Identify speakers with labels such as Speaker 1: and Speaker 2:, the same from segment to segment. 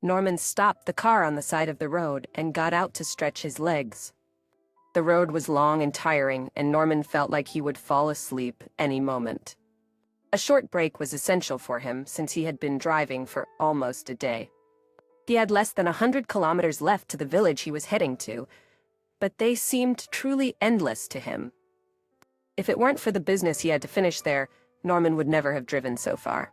Speaker 1: Norman stopped the car on the side of the road and got out to stretch his legs. The road was long and tiring, and Norman felt like he would fall asleep any moment. A short break was essential for him since he had been driving for almost a day. He had less than 100 kilometers left to the village he was heading to, but they seemed truly endless to him. If it weren't for the business he had to finish there, Norman would never have driven so far.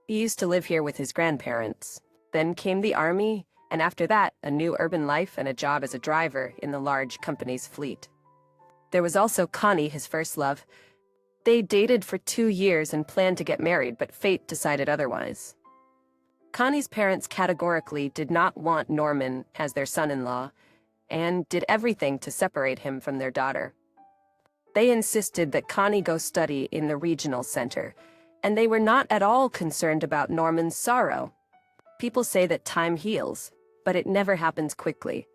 Speaker 1: He used to live here with his grandparents. Then came the army, and after that, a new urban life and a job as a driver in the large company's fleet. There was also Connie, his first love. They dated for 2 years and planned to get married, but fate decided otherwise. Connie's parents categorically did not want Norman as their son-in-law, and did everything to separate him from their daughter. They insisted that Connie go study in the regional center, and they were not at all concerned about Norman's sorrow. People say that time heals, but it never happens quickly.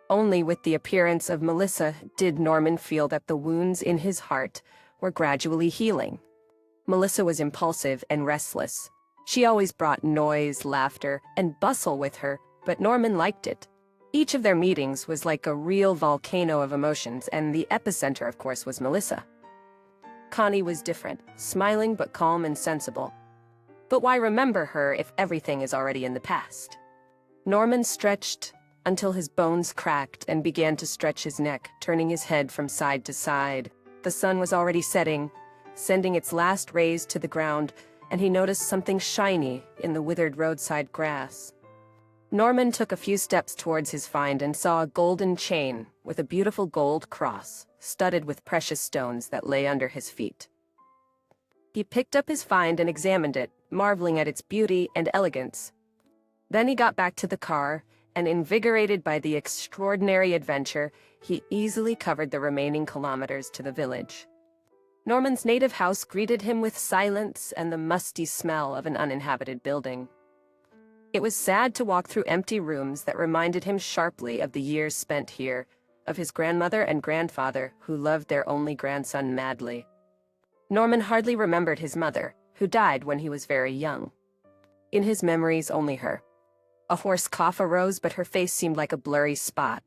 Speaker 1: Only with the appearance of Melissa did Norman feel that the wounds in his heart were gradually healing. Melissa was impulsive and restless. She always brought noise, laughter, and bustle with her, but Norman liked it. Each of their meetings was like a real volcano of emotions, and the epicenter, of course, was Melissa. Connie was different, smiling but calm and sensible. But why remember her if everything is already in the past? Norman stretched until his bones cracked and began to stretch his neck, turning his head from side to side. The sun was already setting, sending its last rays to the ground, and he noticed something shiny in the withered roadside grass. Norman took a few steps towards his find and saw a golden chain with a beautiful gold cross, studded with precious stones that lay under his feet. He picked up his find and examined it, marveling at its beauty and elegance. Then he got back to the car, and invigorated by the extraordinary adventure, he easily covered the remaining kilometers to the village. Norman's native house greeted him with silence and the musty smell of an uninhabited building. It was sad to walk through empty rooms that reminded him sharply of the years spent here, of his grandmother and grandfather who loved their only grandson madly. Norman hardly remembered his mother, who died when he was very young. In his memories, only her. A hoarse cough arose, but her face seemed like a blurry spot.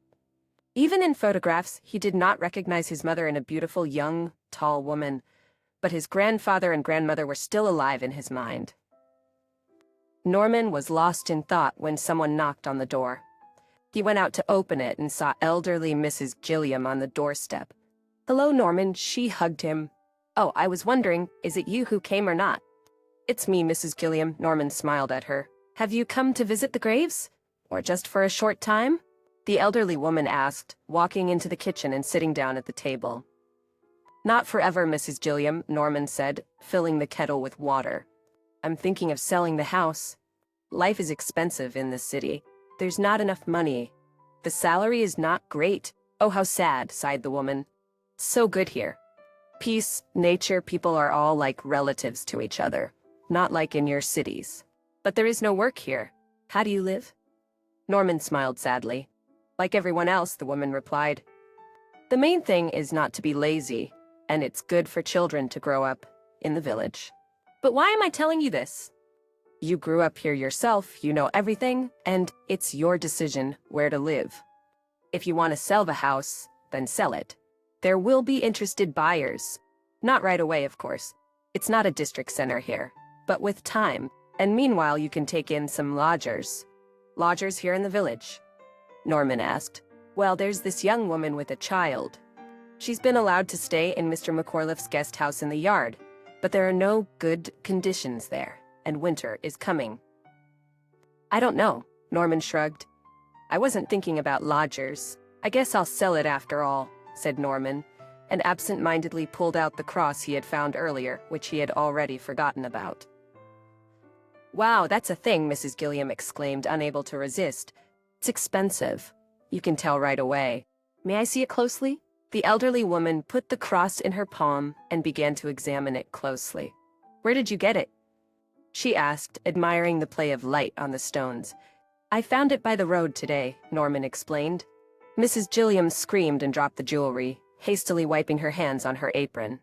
Speaker 1: Even in photographs, he did not recognize his mother in a beautiful, young, tall woman, but his grandfather and grandmother were still alive in his mind. Norman was lost in thought when someone knocked on the door. He went out to open it and saw elderly Mrs. Gilliam on the doorstep. "Hello, Norman," she hugged him. "Oh, I was wondering, is it you who came or not?" "It's me, Mrs. Gilliam," Norman smiled at her. "Have you come to visit the graves? Or just for a short time?" the elderly woman asked, walking into the kitchen and sitting down at the table. "Not forever, Mrs. Gilliam," Norman said, filling the kettle with water. "I'm thinking of selling the house. Life is expensive in this city. There's not enough money. The salary is not great." "Oh, how sad," sighed the woman. "So good here. Peace, nature, people are all like relatives to each other, not like in your cities. But there is no work here. How do you live?" Norman smiled sadly. "Like everyone else," the woman replied. "The main thing is not to be lazy, and it's good for children to grow up in the village." "But why am I telling you this?" "You grew up here yourself, you know everything, and it's your decision where to live. If you want to sell the house, then sell it. There will be interested buyers. Not right away, of course. It's not a district center here, but with time. And meanwhile, you can take in some lodgers." "Lodgers here in the village?" Norman asked. "Well, there's this young woman with a child. She's been allowed to stay in Mr. McCorliff's guest house in the yard, but there are no good conditions there, and winter is coming." "I don't know," Norman shrugged. "I wasn't thinking about lodgers. I guess I'll sell it after all," said Norman, and absent-mindedly pulled out the cross he had found earlier, which he had already forgotten about. "Wow, that's a thing," Mrs. Gilliam exclaimed, unable to resist. "It's expensive. You can tell right away. May I see it closely?" The elderly woman put the cross in her palm and began to examine it closely. "Where did you get it?" she asked, admiring the play of light on the stones. "I found it by the road today," Norman explained. Mrs. Gilliam screamed and dropped the jewelry, hastily wiping her hands on her apron.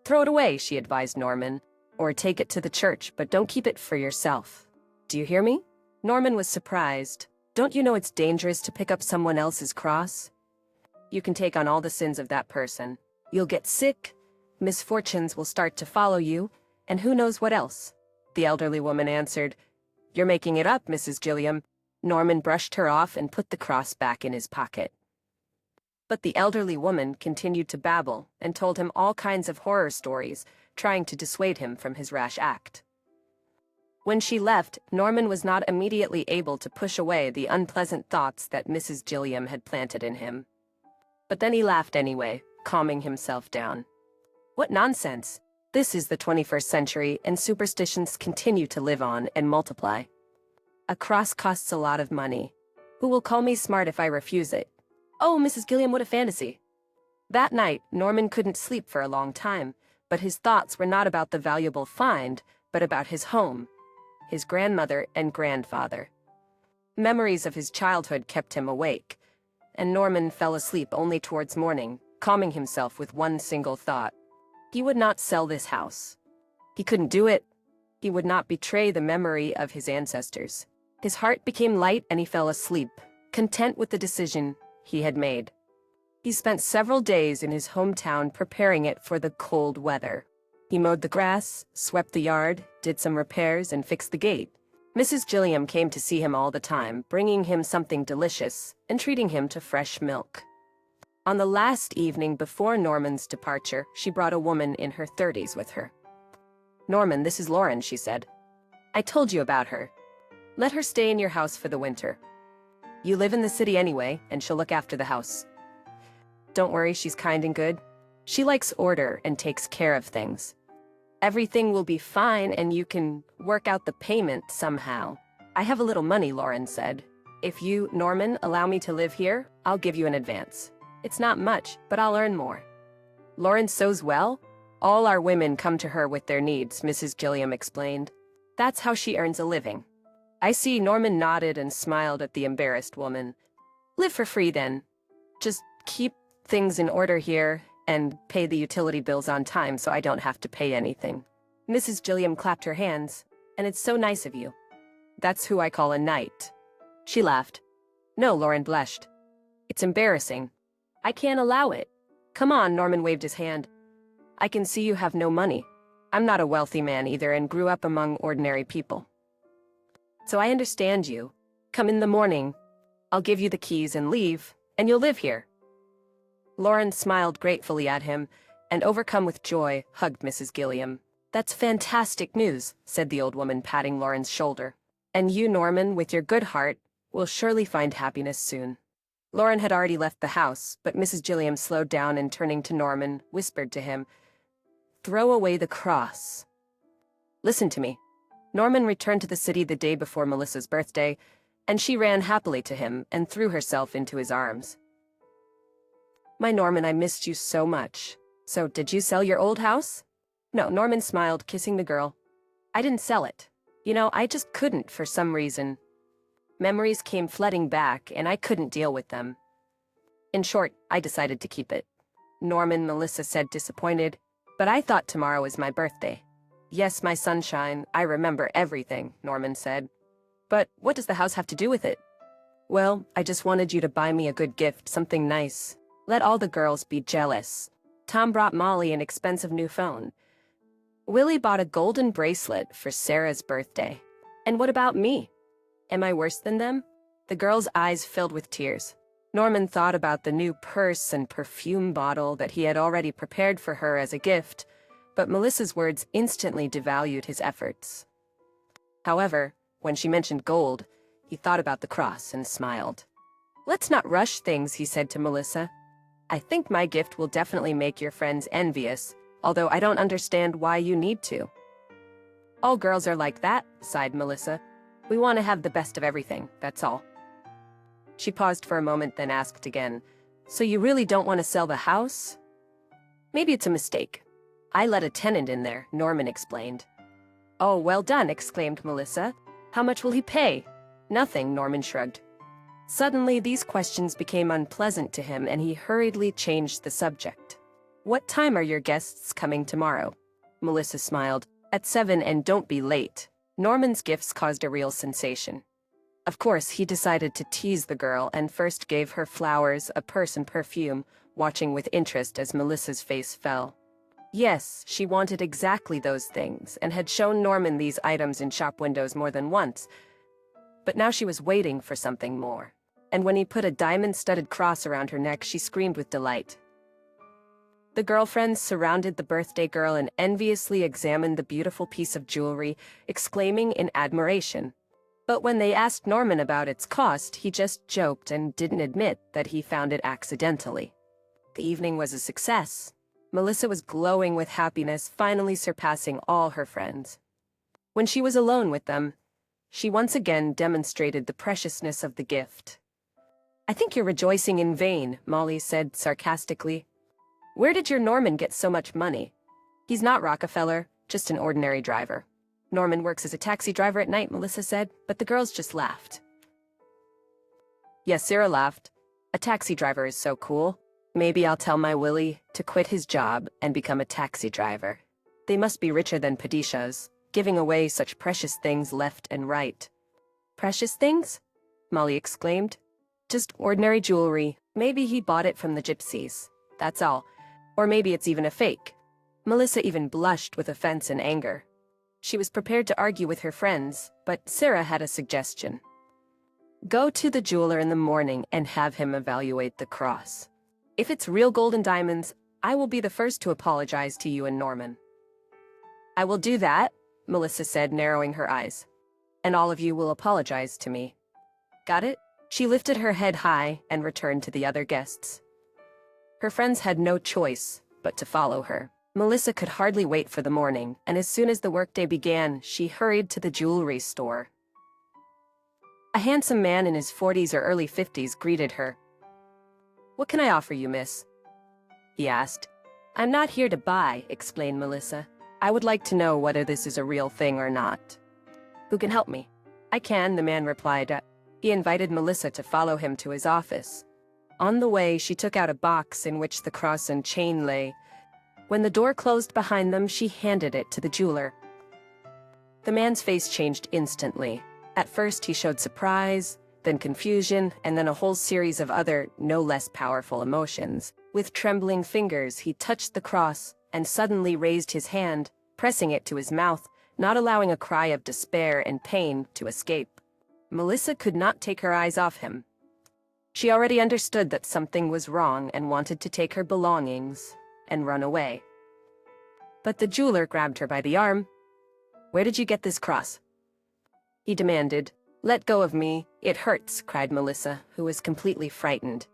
Speaker 1: "Throw it away," she advised Norman, "or take it to the church, but don't keep it for yourself. Do you hear me?" Norman was surprised. Don't you know it's dangerous to pick up someone else's cross? You can take on all the sins of that person. You'll get sick, misfortunes will start to follow you, and who knows what else. The elderly woman answered, "You're making it up, Mrs. Gilliam." Norman brushed her off and put the cross back in his pocket. But the elderly woman continued to babble and told him all kinds of horror stories, trying to dissuade him from his rash act. When she left, Norman was not immediately able to push away the unpleasant thoughts that Mrs. Gilliam had planted in him. But then he laughed anyway, calming himself down. What nonsense! This is the 21st century, and superstitions continue to live on and multiply. A cross costs a lot of money. Who will call me smart if I refuse it? Oh, Mrs. Gilliam, what a fantasy! That night, Norman couldn't sleep for a long time, but his thoughts were not about the valuable find, but about his home, his grandmother and grandfather. Memories of his childhood kept him awake, and Norman fell asleep only towards morning, calming himself with one single thought. He would not sell this house. He couldn't do it. He would not betray the memory of his ancestors. His heart became light and he fell asleep, content with the decision he had made. He spent several days in his hometown preparing it for the cold weather. He mowed the grass, swept the yard, did some repairs, and fixed the gate. Mrs. Gilliam came to see him all the time, bringing him something delicious and treating him to fresh milk. On the last evening before Norman's departure, she brought a woman in her 30s with her. "Norman, this is Lauren," she said. "I told you about her. Let her stay in your house for the winter. You live in the city anyway, and she'll look after the house. Don't worry, she's kind and good. She likes order and takes care of things. Everything will be fine and you can work out the payment somehow." "I have a little money," Lauren said. "If you, Norman, allow me to live here, I'll give you an advance. It's not much, but I'll earn more." "Lauren sews well? All our women come to her with their needs," Mrs. Gilliam explained. "That's how she earns a living." "I see." Norman nodded and smiled at the embarrassed woman. "Live for free then. Just keep things in order here and pay the utility bills on time so I don't have to pay anything." Mrs. Gilliam clapped her hands. "And it's so nice of you. That's who I call a knight." She laughed. "No," Lauren blushed. "It's embarrassing. I can't allow it." "Come on," Norman waved his hand. "I can see you have no money. I'm not a wealthy man either and grew up among ordinary people. So I understand you. Come in the morning. I'll give you the keys and leave, and you'll live here." Lauren smiled gratefully at him, and overcome with joy, hugged Mrs. Gilliam. "That's fantastic news," said the old woman, patting Lauren's shoulder. "And you, Norman, with your good heart, will surely find happiness soon." Lauren had already left the house, but Mrs. Gilliam slowed down and turning to Norman, whispered to him, "Throw away the cross. Listen to me." Norman returned to the city the day before Melissa's birthday, and she ran happily to him and threw herself into his arms. "My Norman, I missed you so much. So, did you sell your old house?" "No," Norman smiled, kissing the girl. "I didn't sell it. You know, I just couldn't for some reason. Memories came flooding back, and I couldn't deal with them. In short, I decided to keep it." "Norman," Melissa said, disappointed, "but I thought tomorrow is my birthday." "Yes, my sunshine, I remember everything," Norman said. "But what does the house have to do with it?" "Well, I just wanted you to buy me a good gift, something nice. Let all the girls be jealous. Tom brought Molly an expensive new phone. Willie bought a golden bracelet for Sarah's birthday. And what about me? Am I worse than them?" The girl's eyes filled with tears. Norman thought about the new purse and perfume bottle that he had already prepared for her as a gift, but Melissa's words instantly devalued his efforts. However, when she mentioned gold, he thought about the cross and smiled. "Let's not rush things," he said to Melissa. "I think my gift will definitely make your friends envious, although I don't understand why you need to." "All girls are like that," sighed Melissa. "We want to have the best of everything, that's all." She paused for a moment, then asked again, "So you really don't want to sell the house?" "Maybe it's a mistake. I let a tenant in there," Norman explained. "Oh, well done," exclaimed Melissa. "How much will he pay?" "Nothing," Norman shrugged. Suddenly, these questions became unpleasant to him, and he hurriedly changed the subject. "What time are your guests coming tomorrow?" Melissa smiled. "At 7, and don't be late." Norman's gifts caused a real sensation. Of course, he decided to tease the girl and first gave her flowers, a purse and perfume, watching with interest as Melissa's face fell. Yes, she wanted exactly those things and had shown Norman these items in shop windows more than once, but now she was waiting for something more. And when he put a diamond-studded cross around her neck, she screamed with delight. The girlfriends surrounded the birthday girl and enviously examined the beautiful piece of jewelry, exclaiming in admiration. But when they asked Norman about its cost, he just joked and didn't admit that he found it accidentally. The evening was a success. Melissa was glowing with happiness, finally surpassing all her friends. When she was alone with them, she once again demonstrated the preciousness of the gift. "I think you're rejoicing in vain," Molly said sarcastically. "Where did your Norman get so much money?" "He's not Rockefeller, just an ordinary driver." "Norman works as a taxi driver at night," Melissa said, but the girls just laughed. Yes, Sarah laughed. "A taxi driver is so cool. Maybe I'll tell my Willie to quit his job and become a taxi driver. They must be richer than Padishahs, giving away such precious things left and right." "Precious things?" Molly exclaimed. "Just ordinary jewelry. Maybe he bought it from the gypsies. That's all. Or maybe it's even a fake." Melissa even blushed with offense and anger. She was prepared to argue with her friends, but Sarah had a suggestion. "Go to the jeweler in the morning and have him evaluate the cross. If it's real gold and diamonds, I will be the first to apologize to you and Norman." "I will do that," Melissa said, narrowing her eyes. "And all of you will apologize to me. Got it?" She lifted her head high and returned to the other guests. Her friends had no choice but to follow her. Melissa could hardly wait for the morning, and as soon as the workday began, she hurried to the jewelry store. A handsome man in his 40s or early 50s greeted her. "What can I offer you, miss?" he asked. "I'm not here to buy," explained Melissa. "I would like to know whether this is a real thing or not." "Who can help me?" "I can," the man replied. He invited Melissa to follow him to his office. On the way, she took out a box in which the cross and chain lay. When the door closed behind them, she handed it to the jeweler. The man's face changed instantly. At first, he showed surprise, then confusion, and then a whole series of other, no less powerful emotions. With trembling fingers, he touched the cross and suddenly raised his hand, pressing it to his mouth, not allowing a cry of despair and pain to escape. Melissa could not take her eyes off him. She already understood that something was wrong and wanted to take her belongings and run away. But the jeweler grabbed her by the arm. "Where did you get this cross?" he demanded. "Let go of me, it hurts," cried Melissa, who was completely frightened.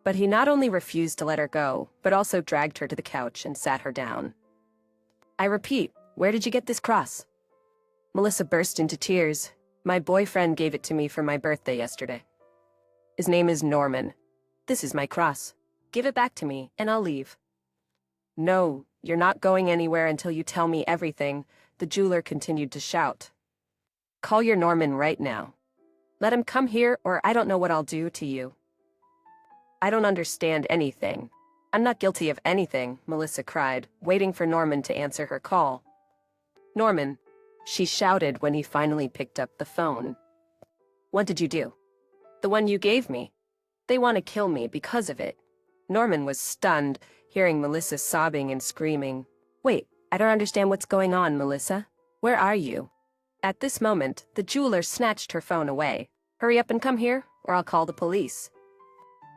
Speaker 1: But he not only refused to let her go, but also dragged her to the couch and sat her down. "I repeat, where did you get this cross?" Melissa burst into tears. "My boyfriend gave it to me for my birthday yesterday. His name is Norman. This is my cross. Give it back to me, and I'll leave." "No, you're not going anywhere until you tell me everything," the jeweler continued to shout. "Call your Norman right now. Let him come here, or I don't know what I'll do to you." "I don't understand anything. I'm not guilty of anything," Melissa cried, waiting for Norman to answer her call. "Norman," she shouted when he finally picked up the phone. "What did you do?" "The one you gave me. They want to kill me because of it." Norman was stunned, hearing Melissa sobbing and screaming. "Wait, I don't understand what's going on, Melissa. Where are you?" At this moment, the jeweler snatched her phone away. "Hurry up and come here, or I'll call the police."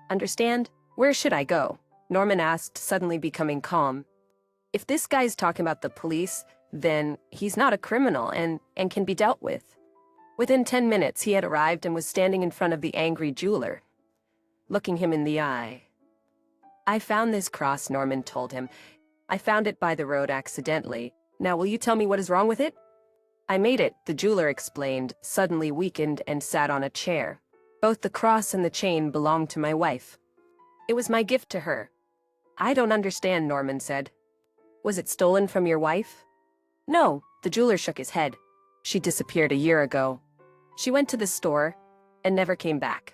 Speaker 1: "Understand? Where should I go?" Norman asked, suddenly becoming calm. "If this guy's talking about the police, then he's not a criminal and can be dealt with." Within 10 minutes, he had arrived and was standing in front of the angry jeweler, looking him in the eye. "I found this cross," Norman told him. "I found it by the road accidentally. Now will you tell me what is wrong with it?" "I made it," the jeweler explained, suddenly weakened and sat on a chair. "Both the cross and the chain belonged to my wife. It was my gift to her." "I don't understand," Norman said. "Was it stolen from your wife?" "No," the jeweler shook his head. "She disappeared a year ago. She went to the store and never came back.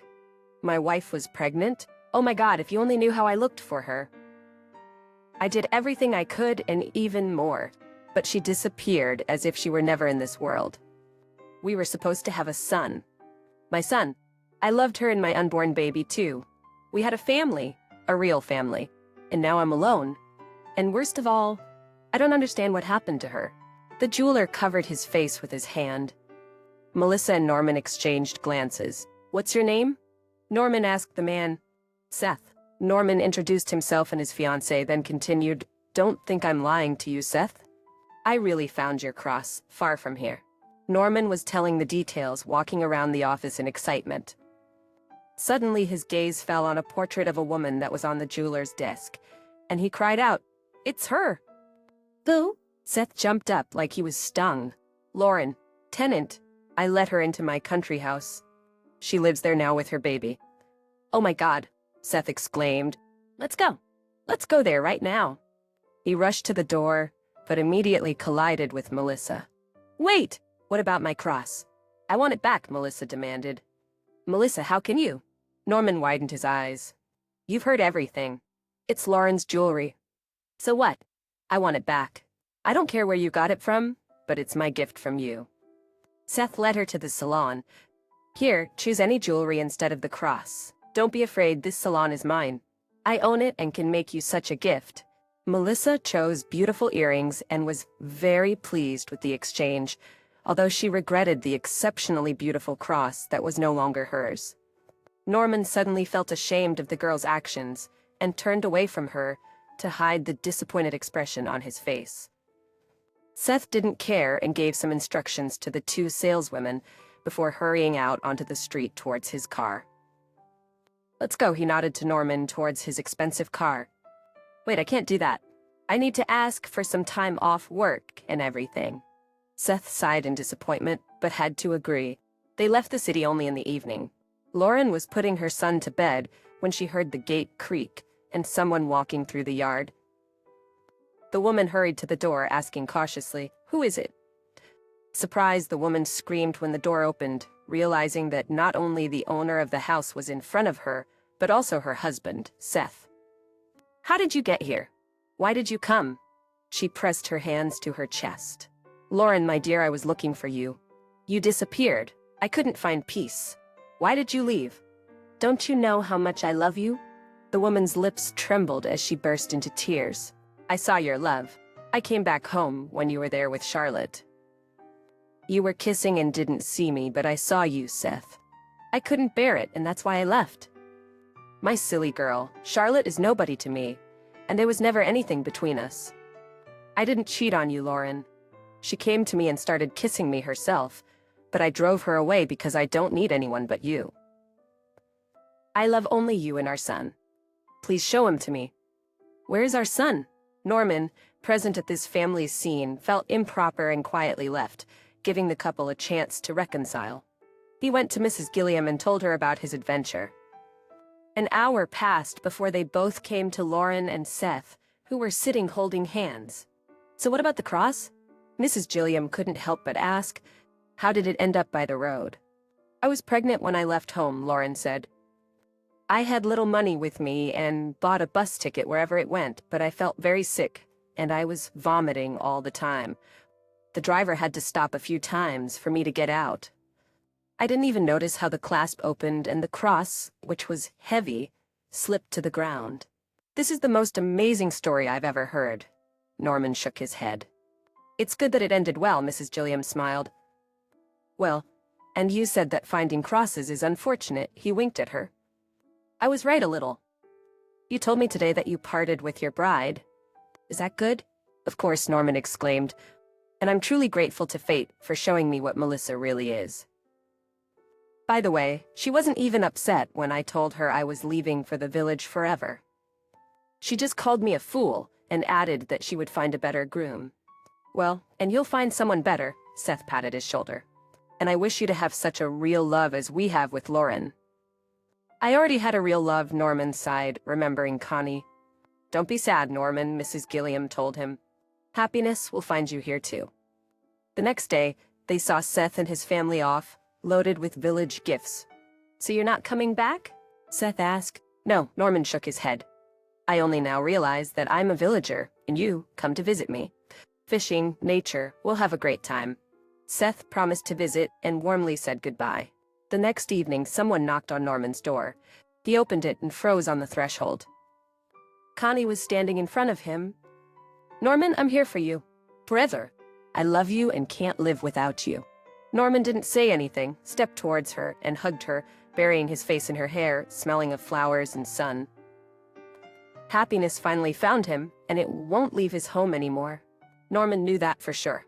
Speaker 1: My wife was pregnant. Oh my God, if you only knew how I looked for her. I did everything I could and even more. But she disappeared as if she were never in this world. We were supposed to have a son. My son. I loved her and my unborn baby too. We had a family, a real family. And now I'm alone. And worst of all, I don't understand what happened to her. The jeweler covered his face with his hand. Melissa and Norman exchanged glances. What's your name? Norman asked the man. Seth. Norman introduced himself and his fiancée, then continued, Don't think I'm lying to you, Seth. I really found your cross, far from here. Norman was telling the details, walking around the office in excitement. Suddenly his gaze fell on a portrait of a woman that was on the jeweler's desk, and he cried out, It's her! Who? Seth jumped up like he was stung. Lauren, tenant. I let her into my country house. She lives there now with her baby. Oh my God, Seth exclaimed. Let's go. Let's go there right now. He rushed to the door, but immediately collided with Melissa. Wait! What about my cross? I want it back, Melissa demanded. Melissa, how can you? Norman widened his eyes. You've heard everything. It's Lauren's jewelry. So what? I want it back. I don't care where you got it from, but it's my gift from you. Seth led her to the salon. Here, choose any jewelry instead of the cross. Don't be afraid, this salon is mine. I own it and can make you such a gift. Melissa chose beautiful earrings and was very pleased with the exchange, although she regretted the exceptionally beautiful cross that was no longer hers. Norman suddenly felt ashamed of the girl's actions and turned away from her to hide the disappointed expression on his face. Seth didn't care and gave some instructions to the two saleswomen before hurrying out onto the street towards his car. Let's go, he nodded to Norman towards his expensive car. Wait, I can't do that. I need to ask for some time off work and everything. Seth sighed in disappointment, but had to agree. They left the city only in the evening. Lauren was putting her son to bed when she heard the gate creak and someone walking through the yard. The woman hurried to the door, asking cautiously, Who is it? Surprised, the woman screamed when the door opened, realizing that not only the owner of the house was in front of her, but also her husband, Seth. How did you get here? Why did you come? She pressed her hands to her chest. Lauren, my dear, I was looking for you. You disappeared. I couldn't find peace. Why did you leave? Don't you know how much I love you? The woman's lips trembled as she burst into tears. I saw your love. I came back home when you were there with Charlotte. You were kissing and didn't see me, but I saw you, Seth. I couldn't bear it, and that's why I left. My silly girl, Charlotte is nobody to me, and there was never anything between us. I didn't cheat on you, Lauren. She came to me and started kissing me herself, but I drove her away because I don't need anyone but you. I love only you and our son. Please show him to me. Where is our son? Norman, present at this family's scene, felt improper and quietly left, giving the couple a chance to reconcile. He went to Mrs. Gilliam and told her about his adventure. An hour passed before they both came to Lauren and Seth, who were sitting holding hands. So what about the cross? Mrs. Gilliam couldn't help but ask, How did it end up by the road? I was pregnant when I left home, Lauren said. I had little money with me and bought a bus ticket wherever it went, but I felt very sick, and I was vomiting all the time. The driver had to stop a few times for me to get out. I didn't even notice how the clasp opened and the cross, which was heavy, slipped to the ground. This is the most amazing story I've ever heard. Norman shook his head. It's good that it ended well, Mrs. Gilliam smiled. Well, and you said that finding crosses is unfortunate, he winked at her. I was right a little. You told me today that you parted with your bride. Is that good? Of course, Norman exclaimed, and I'm truly grateful to fate for showing me what Melissa really is. By the way, she wasn't even upset when I told her I was leaving for the village forever. She just called me a fool and added that she would find a better groom. Well, and you'll find someone better, Seth patted his shoulder. And I wish you to have such a real love as we have with Lauren. I already had a real love, Norman sighed, remembering Connie. Don't be sad, Norman, Mrs. Gilliam told him. Happiness will find you here too. The next day, they saw Seth and his family off, loaded with village gifts. So you're not coming back? Seth asked. No, Norman shook his head. I only now realize that I'm a villager, and you come to visit me. Fishing, nature, we'll have a great time. Seth promised to visit and warmly said goodbye. The next evening, someone knocked on Norman's door. He opened it and froze on the threshold. Connie was standing in front of him. "Norman, I'm here for you. Forever. I love you and can't live without you." Norman didn't say anything, stepped towards her, and hugged her, burying his face in her hair, smelling of flowers and sun. Happiness finally found him, and it won't leave his home anymore. Norman knew that for sure.